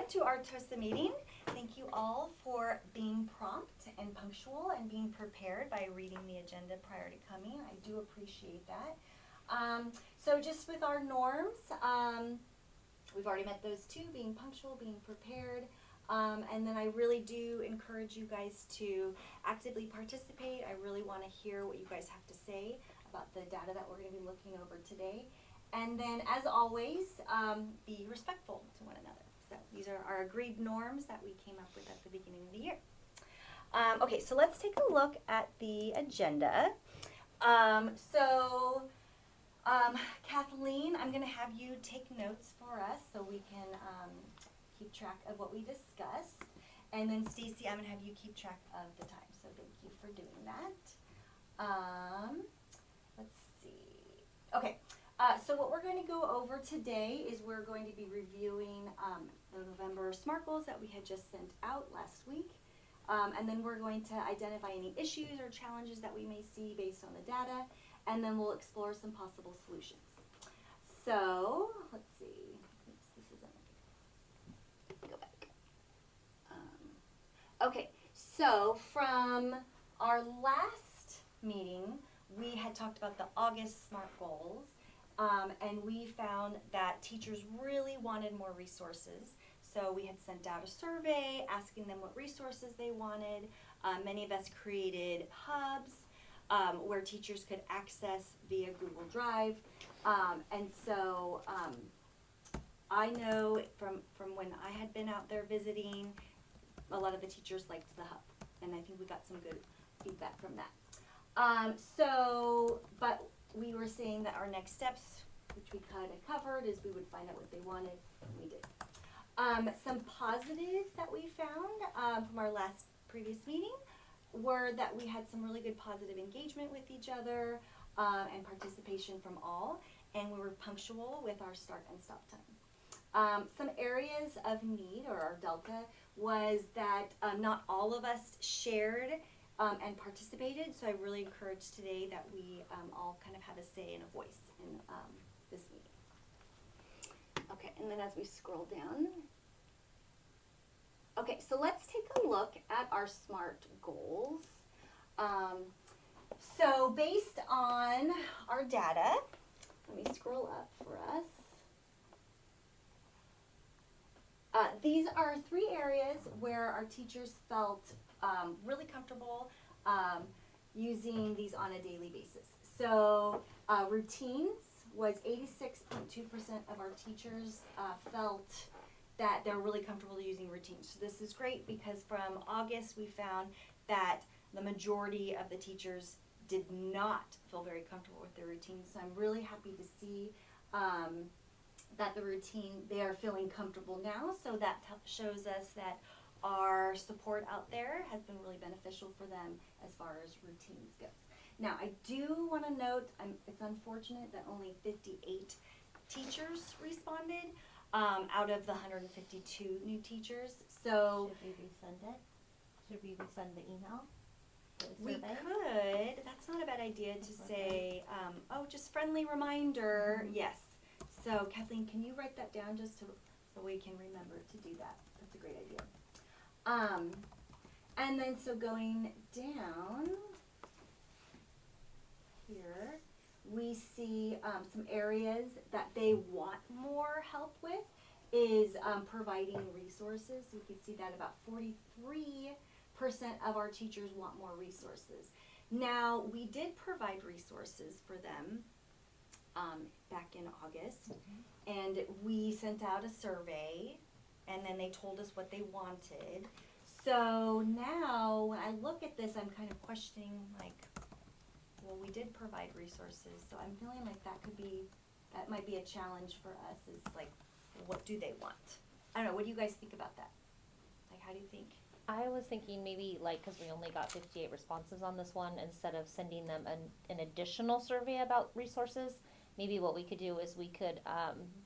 again to our TOSA meeting. Thank you all for being prompt and punctual and being prepared by reading the agenda prior to coming. I do appreciate that. So just with our norms, we've already met those two, being punctual, being prepared. And then I really do encourage you guys to actively participate. I really want to hear what you guys have to say about the data that we're going to be looking over today. And then, as always, be respectful to one another. So these are our agreed norms that we came up with at the beginning of the year. Okay, so let's take a look at the agenda. Kathleen, I'm going to have you take notes for us so we can keep track of what we discussed. And then Stacy, I'm going to have you keep track of the time. So thank you for doing that. Let's see. Okay. So what we're going to go over today is we're going to be reviewing the November SMART goals that we had just sent out last week. And then we're going to identify any issues or challenges that we may see based on the data. And then we'll explore some possible solutions. So let's see. Oops, this isn't. Go back. Okay. So from our last meeting, we had talked about the August SMART goals. And we found that teachers really wanted more resources. So we had sent out a survey asking them what resources they wanted. Many of us created hubs where teachers could access via Google Drive. And so I know from when I had been out there visiting, a lot of the teachers liked the hub. And I think we got some good feedback from that. But we were saying that our next steps, which we kind of covered, is we would find out what they wanted, and we did. Some positives that we found from our previous meeting were that we had some really good positive engagement with each other and participation from all, and we were punctual with our start and stop time. Some areas of need, or our delta, was that not all of us shared and participated, so I really encourage today that we all kind of have a say and a voice in this meeting. Okay, and then as we scroll down. Okay, so let's take a look at our SMART goals. So based on our data, let me scroll up for us. These are 3 areas where our teachers felt really comfortable using these on a daily basis. So routines was 86.2% of our teachers felt that they're really comfortable using routines. So this is great because from August we found that the majority of the teachers did not feel very comfortable with their routines. So I'm really happy to see that the routine, they are feeling comfortable now. So that shows us that our support out there has been really beneficial for them as far as routines goes. Now, I do want to note, it's unfortunate that only 58 teachers responded out of the 152 new teachers. So should we resend it? Should we resend the email? We could. That's not a bad idea to say, oh, just friendly reminder. Mm-hmm. Yes. So Kathleen, can you write that down just so we can remember to do that? That's a great idea. And then so going down here, we see some areas that they want more help with is providing resources. You can see that about 43% of our teachers want more resources. Now, we did provide resources for them back in August, and we sent out a survey, and then they told us what they wanted. So now, when I look at this, I'm kind of questioning, like, well, we did provide resources, so I'm feeling like that might be a challenge for us, is like, what do they want? I don't know, what do you guys think about that? Like, how do you think? I was thinking maybe, like, because we only got 58 responses on this one, instead of sending them an additional survey about resources, maybe what we could do is we could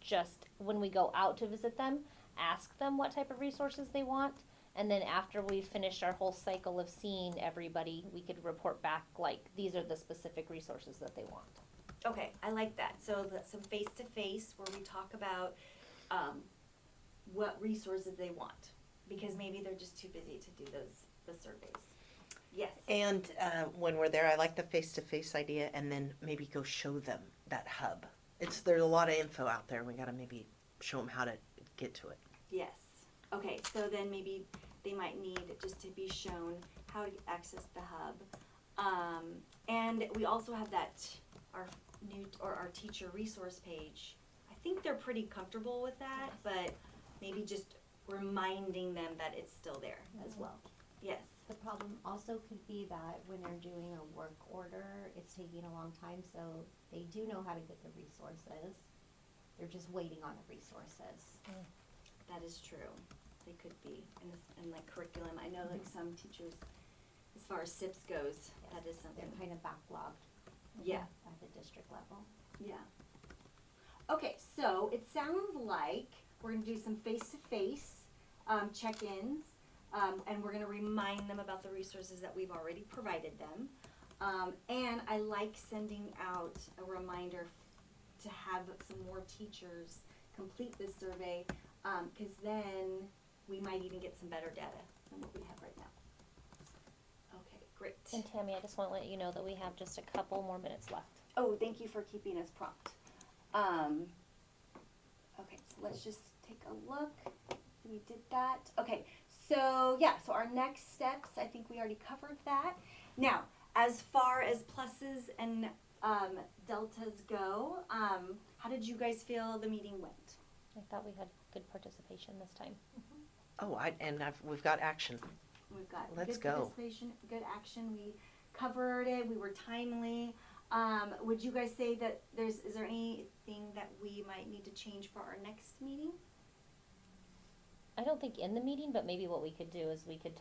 just, when we go out to visit them, ask them what type of resources they want, and then after we finished our whole cycle of seeing everybody, we could report back, like, these are the specific resources that they want. Okay, I like that. So some face-to-face where we talk about what resources they want, because maybe they're just too busy to do the surveys. Yes. And when we're there, I like the face-to-face idea, and then maybe go show them that hub. There's a lot of info out there. We got to maybe show them how to get to it. Yes. Okay, so then maybe they might need just to be shown how to access the hub. And we also have our teacher resource page. I think they're pretty comfortable with that, but maybe just reminding them that it's still there as well. Yes. The problem also could be that when they're doing a work order, it's taking a long time, so they do know how to get the resources. They're just waiting on the resources. That is true. They could be in like curriculum. I know like some teachers, as far as SIPs goes, that is something. They're kind of backlogged. Yeah. At the district level. Yeah. Okay, so it sounds like we're gonna do some face-to-face check-ins, and we're gonna remind them about the resources that we've already provided them. And I like sending out a reminder to have some more teachers complete this survey, because then we might even get some better data than what we have right now. Okay, great. And Tammy, I just want to let you know that we have just a couple more minutes left. Oh, thank you for keeping us prompt. Okay, so let's just take a look. We did that. Okay, so yeah, so our next steps, I think we already covered that. Now, as far as pluses and deltas go, how did you guys feel the meeting went? I thought we had good participation this time. Oh, we've got action. We've got Let's good go. participation, good action. We covered it. We were timely. Would you guys say that is there anything that we might need to change for our next meeting? I don't think in the meeting, but maybe what we could do is we could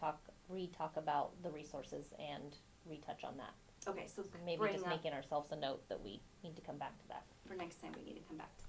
re-talk about the resources and retouch on that. Okay, so Maybe bring just up making ourselves a note that we need to come back to that. for next time. We need to come back to